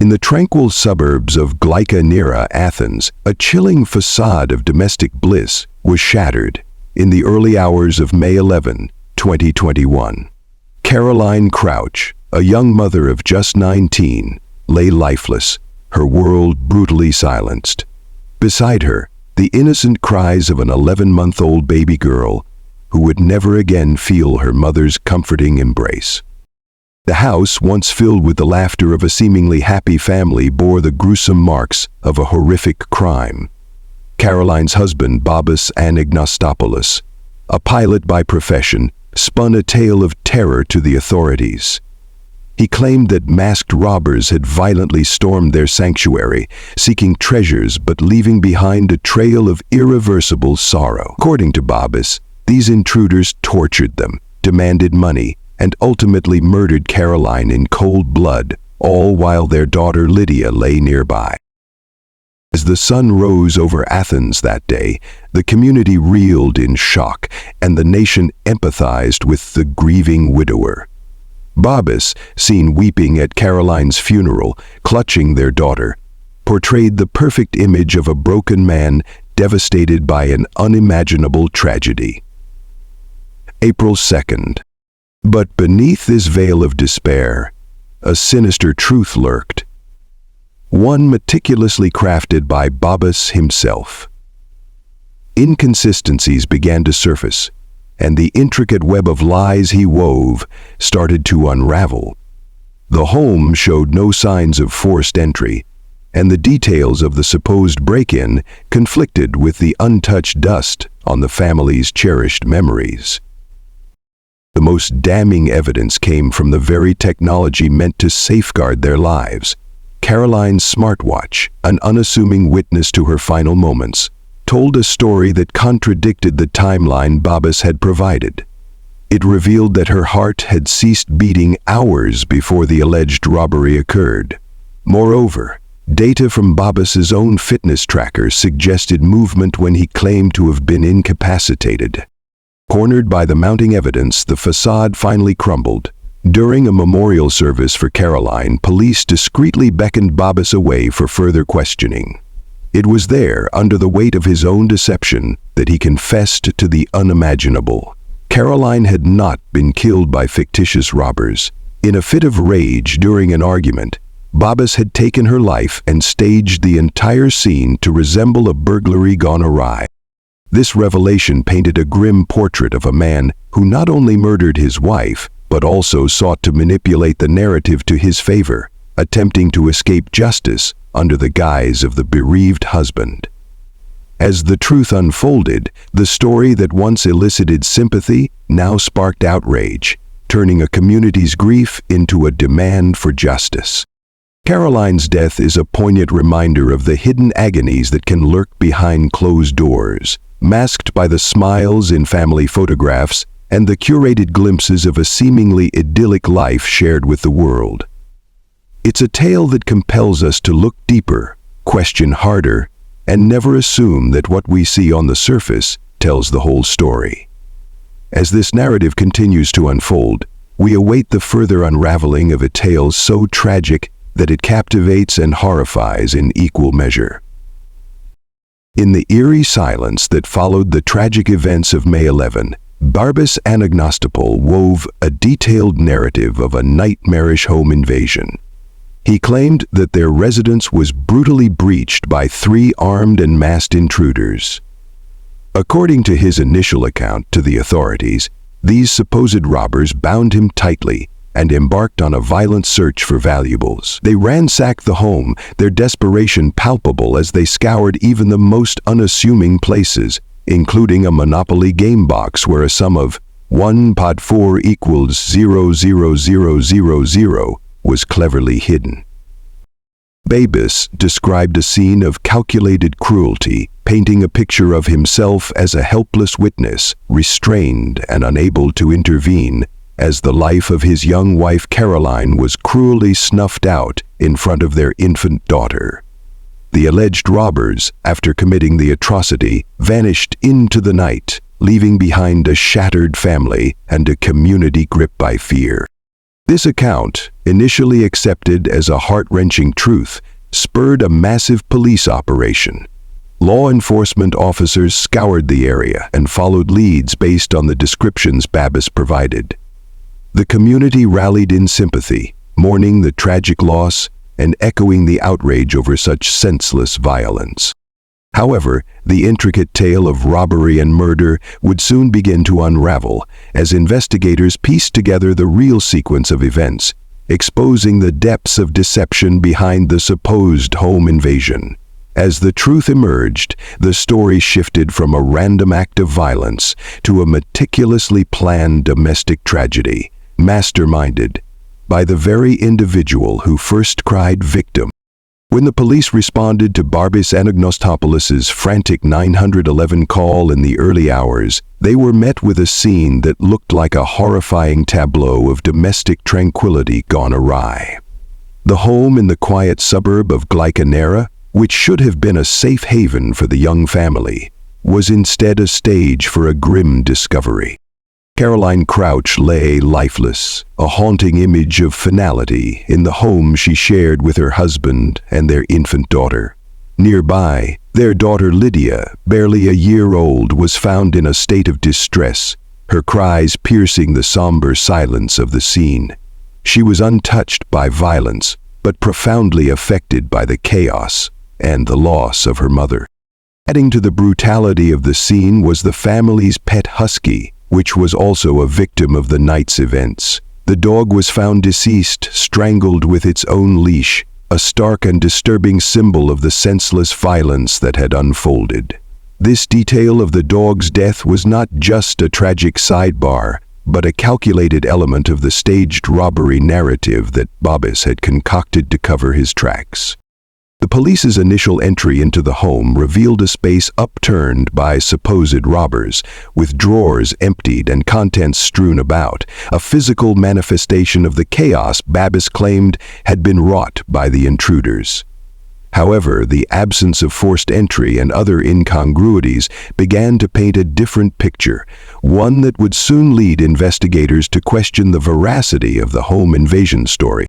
In the tranquil suburbs of Glyka near Athens, a chilling facade of domestic bliss was shattered in the early hours of May 11, 2021. Caroline Crouch, a young mother of just 19, lay lifeless, her world brutally silenced. Beside her, the innocent cries of an 11-month-old baby girl who would never again feel her mother's comforting embrace. The house, once filled with the laughter of a seemingly happy family, bore the gruesome marks of a horrific crime. Caroline's husband, Babis Anagnostopoulos, a pilot by profession, spun a tale of terror to the authorities. He claimed that masked robbers had violently stormed their sanctuary, seeking treasures but leaving behind a trail of irreversible sorrow. According to Babis, these intruders tortured them, demanded money, and ultimately murdered Caroline in cold blood, all while their daughter Lydia lay nearby. As the sun rose over Athens that day, the community reeled in shock, and the nation empathized with the grieving widower. Babis, seen weeping at Caroline's funeral, clutching their daughter, portrayed the perfect image of a broken man devastated by an unimaginable tragedy. April 2nd. But beneath this veil of despair, a sinister truth lurked. One meticulously crafted by Babis himself. Inconsistencies began to surface, and the intricate web of lies he wove started to unravel. The home showed no signs of forced entry, and the details of the supposed break-in conflicted with the untouched dust on the family's cherished memories. The most damning evidence came from the very technology meant to safeguard their lives. Caroline's smartwatch, an unassuming witness to her final moments, told a story that contradicted the timeline Babis had provided. It revealed that her heart had ceased beating hours before the alleged robbery occurred. Moreover, data from Babis's own fitness tracker suggested movement when he claimed to have been incapacitated. Cornered by the mounting evidence, the facade finally crumbled. During a memorial service for Caroline, police discreetly beckoned Babis away for further questioning. It was there, under the weight of his own deception, that he confessed to the unimaginable. Caroline had not been killed by fictitious robbers. In a fit of rage during an argument, Babis had taken her life and staged the entire scene to resemble a burglary gone awry. This revelation painted a grim portrait of a man who not only murdered his wife, but also sought to manipulate the narrative to his favor, attempting to escape justice under the guise of the bereaved husband. As the truth unfolded, the story that once elicited sympathy now sparked outrage, turning a community's grief into a demand for justice. Caroline's death is a poignant reminder of the hidden agonies that can lurk behind closed doors, masked by the smiles in family photographs and the curated glimpses of a seemingly idyllic life shared with the world. It's a tale that compels us to look deeper, question harder, and never assume that what we see on the surface tells the whole story. As this narrative continues to unfold, we await the further unraveling of a tale so tragic that it captivates and horrifies in equal measure. In the eerie silence that followed the tragic events of May 11, Babis Anagnostopoulos wove a detailed narrative of a nightmarish home invasion. He claimed that their residence was brutally breached by 3 armed and masked intruders. According to his initial account to the authorities, these supposed robbers bound him tightly and embarked on a violent search for valuables. They ransacked the home, their desperation palpable as they scoured even the most unassuming places, including a Monopoly game box where a sum of 1 pod 4 equals 00000 was cleverly hidden. Babis described a scene of calculated cruelty, painting a picture of himself as a helpless witness, restrained and unable to intervene, as the life of his young wife Caroline was cruelly snuffed out in front of their infant daughter. The alleged robbers, after committing the atrocity, vanished into the night, leaving behind a shattered family and a community gripped by fear. This account, initially accepted as a heart-wrenching truth, spurred a massive police operation. Law enforcement officers scoured the area and followed leads based on the descriptions Babis provided. The community rallied in sympathy, mourning the tragic loss and echoing the outrage over such senseless violence. However, the intricate tale of robbery and murder would soon begin to unravel as investigators pieced together the real sequence of events, exposing the depths of deception behind the supposed home invasion. As the truth emerged, the story shifted from a random act of violence to a meticulously planned domestic tragedy, masterminded by the very individual who first cried victim. When the police responded to Barbis Anagnostopoulos' frantic 911 call in the early hours, they were met with a scene that looked like a horrifying tableau of domestic tranquility gone awry. The home in the quiet suburb of Glycanera, which should have been a safe haven for the young family, was instead a stage for a grim discovery. Caroline Crouch lay lifeless, a haunting image of finality in the home she shared with her husband and their infant daughter. Nearby, their daughter Lydia, barely a year old, was found in a state of distress, her cries piercing the somber silence of the scene. She was untouched by violence, but profoundly affected by the chaos and the loss of her mother. Adding to the brutality of the scene was the family's pet husky, which was also a victim of the night's events. The dog was found deceased, strangled with its own leash, a stark and disturbing symbol of the senseless violence that had unfolded. This detail of the dog's death was not just a tragic sidebar, but a calculated element of the staged robbery narrative that Babis had concocted to cover his tracks. The police's initial entry into the home revealed a space upturned by supposed robbers, with drawers emptied and contents strewn about, a physical manifestation of the chaos Babis claimed had been wrought by the intruders. However, the absence of forced entry and other incongruities began to paint a different picture, one that would soon lead investigators to question the veracity of the home invasion story.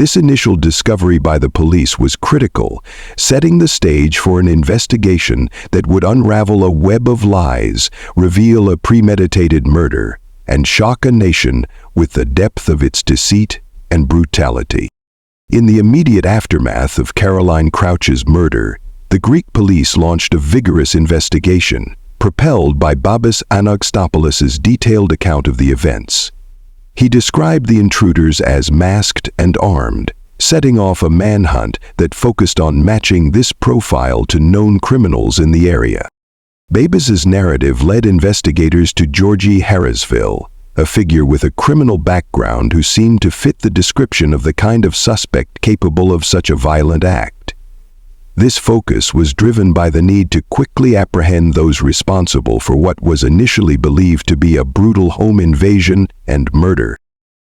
This initial discovery by the police was critical, setting the stage for an investigation that would unravel a web of lies, reveal a premeditated murder, and shock a nation with the depth of its deceit and brutality. In the immediate aftermath of Caroline Crouch's murder, the Greek police launched a vigorous investigation, propelled by Babis Anagnostopoulos' detailed account of the events. He described the intruders as masked and armed, setting off a manhunt that focused on matching this profile to known criminals in the area. Babis's narrative led investigators to Georgie Harrisville, a figure with a criminal background who seemed to fit the description of the kind of suspect capable of such a violent act. This focus was driven by the need to quickly apprehend those responsible for what was initially believed to be a brutal home invasion and murder.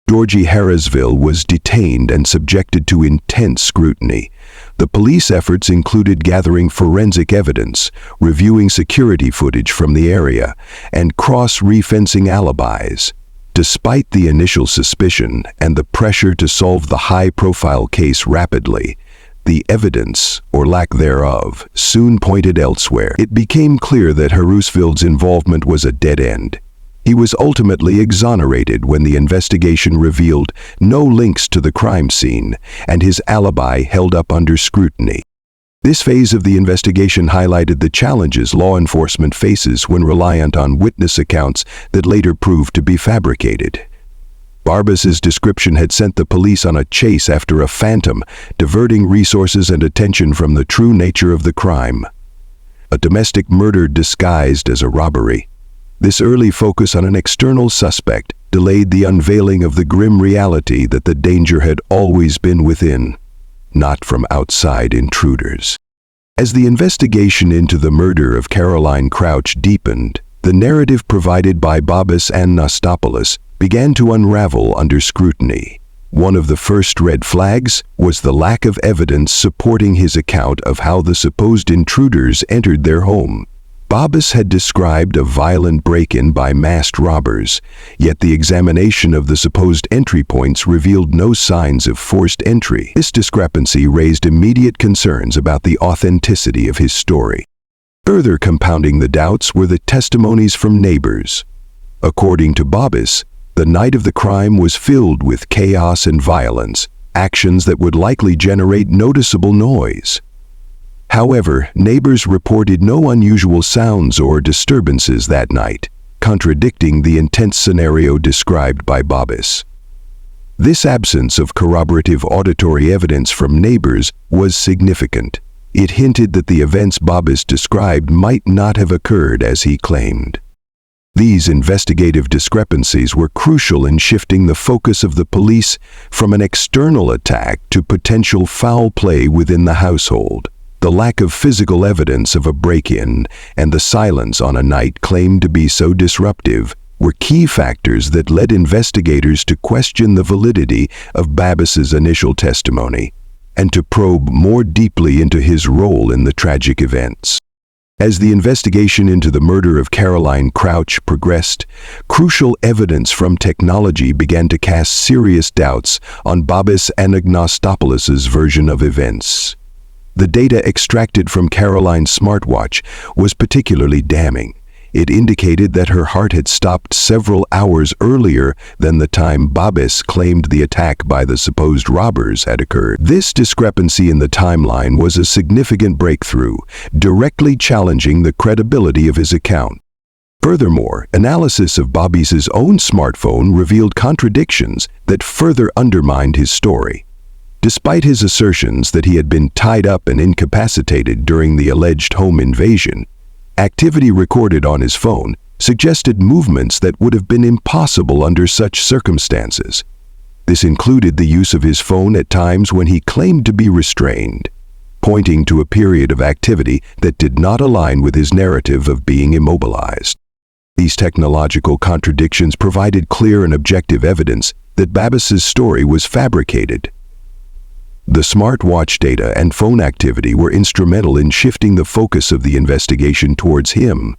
Georgie Harrisville was detained and subjected to intense scrutiny. The police efforts included gathering forensic evidence, reviewing security footage from the area, and cross-referencing alibis. Despite the initial suspicion and the pressure to solve the high-profile case rapidly, the evidence, or lack thereof, soon pointed elsewhere. It became clear that Harrisville's involvement was a dead end. He was ultimately exonerated when the investigation revealed no links to the crime scene, and his alibi held up under scrutiny. This phase of the investigation highlighted the challenges law enforcement faces when reliant on witness accounts that later proved to be fabricated. Barbis's description had sent the police on a chase after a phantom, diverting resources and attention from the true nature of the crime. A domestic murder disguised as a robbery. This early focus on an external suspect delayed the unveiling of the grim reality that the danger had always been within, not from outside intruders. As the investigation into the murder of Caroline Crouch deepened, the narrative provided by Babis Anagnostopoulos began to unravel under scrutiny. One of the first red flags was the lack of evidence supporting his account of how the supposed intruders entered their home. Babis had described a violent break-in by masked robbers, yet the examination of the supposed entry points revealed no signs of forced entry. This discrepancy raised immediate concerns about the authenticity of his story. Further compounding the doubts were the testimonies from neighbors. According to Babis, the night of the crime was filled with chaos and violence, actions that would likely generate noticeable noise. However, neighbors reported no unusual sounds or disturbances that night, contradicting the intense scenario described by Babis. This absence of corroborative auditory evidence from neighbors was significant. It hinted that the events Babis described might not have occurred as he claimed. These investigative discrepancies were crucial in shifting the focus of the police from an external attack to potential foul play within the household. The lack of physical evidence of a break-in and the silence on a night claimed to be so disruptive were key factors that led investigators to question the validity of Babis's initial testimony and to probe more deeply into his role in the tragic events. As the investigation into the murder of Caroline Crouch progressed, crucial evidence from technology began to cast serious doubts on Babis Anagnostopoulos' version of events. The data extracted from Caroline's smartwatch was particularly damning. It indicated that her heart had stopped several hours earlier than the time Babis claimed the attack by the supposed robbers had occurred. This discrepancy in the timeline was a significant breakthrough, directly challenging the credibility of his account. Furthermore, analysis of Babis's own smartphone revealed contradictions that further undermined his story. Despite his assertions that he had been tied up and incapacitated during the alleged home invasion, activity recorded on his phone suggested movements that would have been impossible under such circumstances. This included the use of his phone at times when he claimed to be restrained, pointing to a period of activity that did not align with his narrative of being immobilized. These technological contradictions provided clear and objective evidence that Babis's story was fabricated. The smartwatch data and phone activity were instrumental in shifting the focus of the investigation towards him,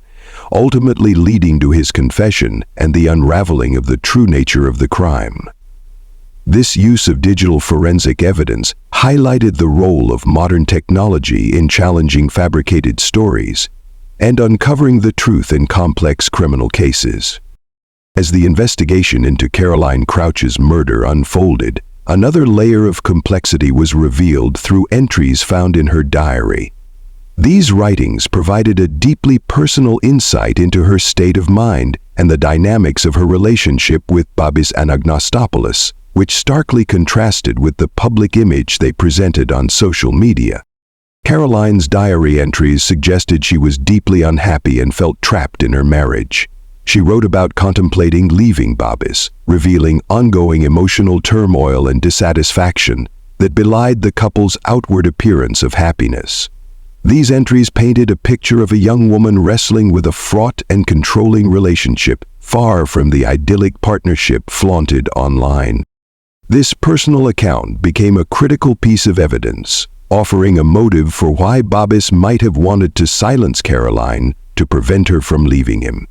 ultimately leading to his confession and the unraveling of the true nature of the crime. This use of digital forensic evidence highlighted the role of modern technology in challenging fabricated stories and uncovering the truth in complex criminal cases. As the investigation into Caroline Crouch's murder unfolded, another layer of complexity was revealed through entries found in her diary. These writings provided a deeply personal insight into her state of mind and the dynamics of her relationship with Babis Anagnostopoulos, which starkly contrasted with the public image they presented on social media. Caroline's diary entries suggested she was deeply unhappy and felt trapped in her marriage. She wrote about contemplating leaving Babis, revealing ongoing emotional turmoil and dissatisfaction that belied the couple's outward appearance of happiness. These entries painted a picture of a young woman wrestling with a fraught and controlling relationship, far from the idyllic partnership flaunted online. This personal account became a critical piece of evidence, offering a motive for why Babis might have wanted to silence Caroline to prevent her from leaving him.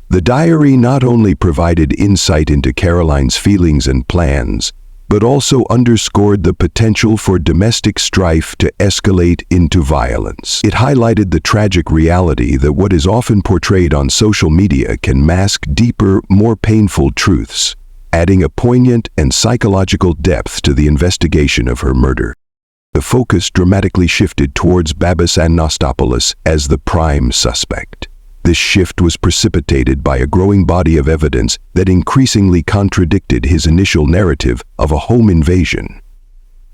The diary not only provided insight into Caroline's feelings and plans, but also underscored the potential for domestic strife to escalate into violence. It highlighted the tragic reality that what is often portrayed on social media can mask deeper, more painful truths, adding a poignant and psychological depth to the investigation of her murder. The focus dramatically shifted towards Babis Anagnostopoulos as the prime suspect. This shift was precipitated by a growing body of evidence that increasingly contradicted his initial narrative of a home invasion.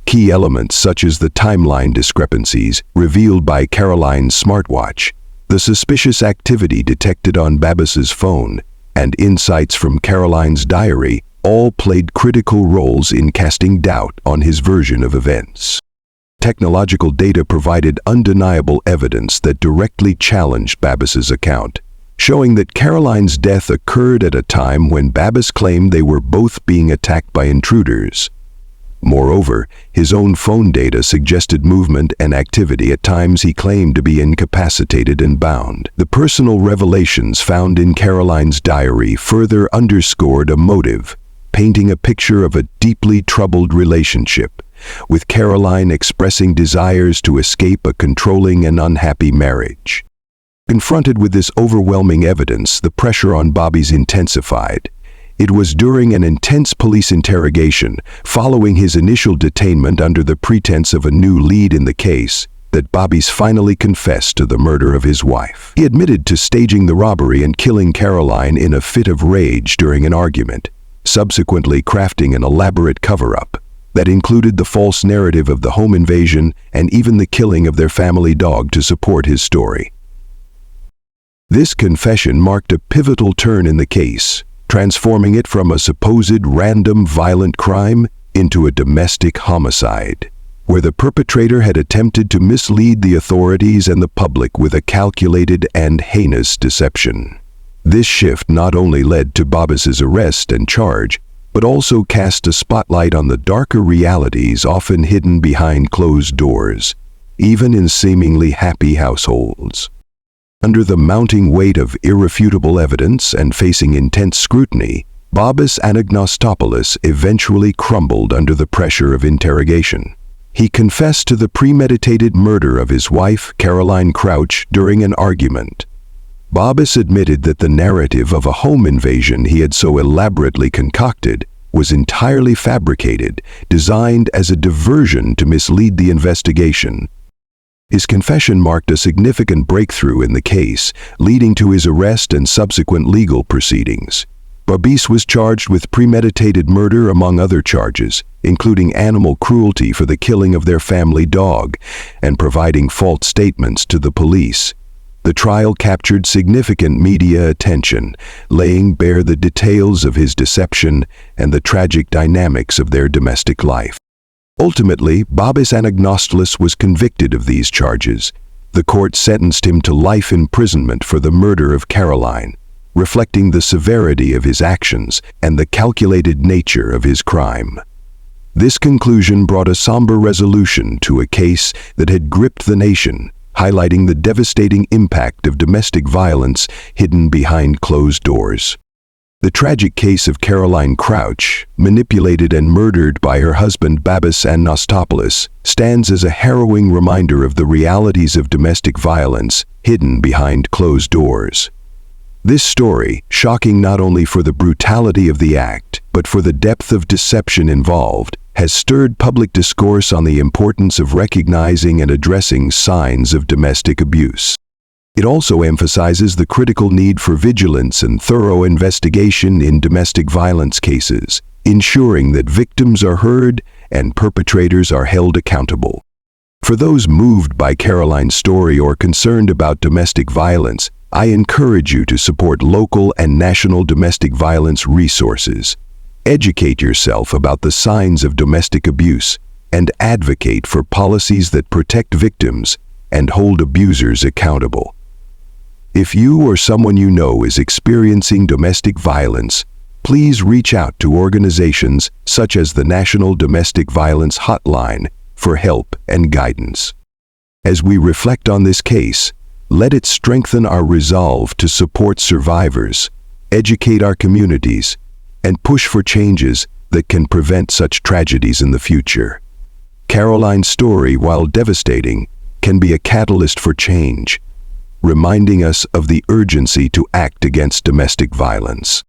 Key elements such as the timeline discrepancies revealed by Caroline's smartwatch, the suspicious activity detected on Babis's phone, and insights from Caroline's diary all played critical roles in casting doubt on his version of events. Technological data provided undeniable evidence that directly challenged Babis's account, showing that Caroline's death occurred at a time when Babis claimed they were both being attacked by intruders. Moreover, his own phone data suggested movement and activity at times he claimed to be incapacitated and bound. The personal revelations found in Caroline's diary further underscored a motive, painting a picture of a deeply troubled relationship, with Caroline expressing desires to escape a controlling and unhappy marriage. Confronted with this overwhelming evidence, the pressure on Bobby's intensified. It was during an intense police interrogation, following his initial detainment under the pretense of a new lead in the case, that Bobby's finally confessed to the murder of his wife. He admitted to staging the robbery and killing Caroline in a fit of rage during an argument, subsequently crafting an elaborate cover-up that included the false narrative of the home invasion and even the killing of their family dog to support his story. This confession marked a pivotal turn in the case, transforming it from a supposed random violent crime into a domestic homicide, where the perpetrator had attempted to mislead the authorities and the public with a calculated and heinous deception. This shift not only led to Bobby's arrest and charge, but also cast a spotlight on the darker realities often hidden behind closed doors, even in seemingly happy households. Under the mounting weight of irrefutable evidence and facing intense scrutiny, Bobby's Anagnostopoulos eventually crumbled under the pressure of interrogation. He confessed to the premeditated murder of his wife, Caroline Crouch, during an argument. Bobby's admitted that the narrative of a home invasion he had so elaborately concocted was entirely fabricated, designed as a diversion to mislead the investigation. His confession marked a significant breakthrough in the case, leading to his arrest and subsequent legal proceedings. Bobby was charged with premeditated murder among other charges, including animal cruelty for the killing of their family dog and providing false statements to the police. The trial captured significant media attention, laying bare the details of his deception and the tragic dynamics of their domestic life. Ultimately, Bobby's Anagnostopoulos was convicted of these charges. The court sentenced him to life imprisonment for the murder of Caroline, reflecting the severity of his actions and the calculated nature of his crime. This conclusion brought a somber resolution to a case that had gripped the nation, highlighting the devastating impact of domestic violence hidden behind closed doors. The tragic case of Caroline Crouch, manipulated and murdered by her husband Bobby's Anagnostopoulos, stands as a harrowing reminder of the realities of domestic violence hidden behind closed doors. This story, shocking not only for the brutality of the act, but for the depth of deception involved, has stirred public discourse on the importance of recognizing and addressing signs of domestic abuse. It also emphasizes the critical need for vigilance and thorough investigation in domestic violence cases, ensuring that victims are heard and perpetrators are held accountable. For those moved by Caroline's story or concerned about domestic violence, I encourage you to support local and national domestic violence resources. Educate yourself about the signs of domestic abuse and advocate for policies that protect victims and hold abusers accountable. If you or someone you know is experiencing domestic violence, please reach out to organizations such as the National Domestic Violence Hotline for help and guidance. As we reflect on this case, let it strengthen our resolve to support survivors, educate our communities, and push for changes that can prevent such tragedies in the future. Caroline's story, while devastating, can be a catalyst for change, reminding us of the urgency to act against domestic violence.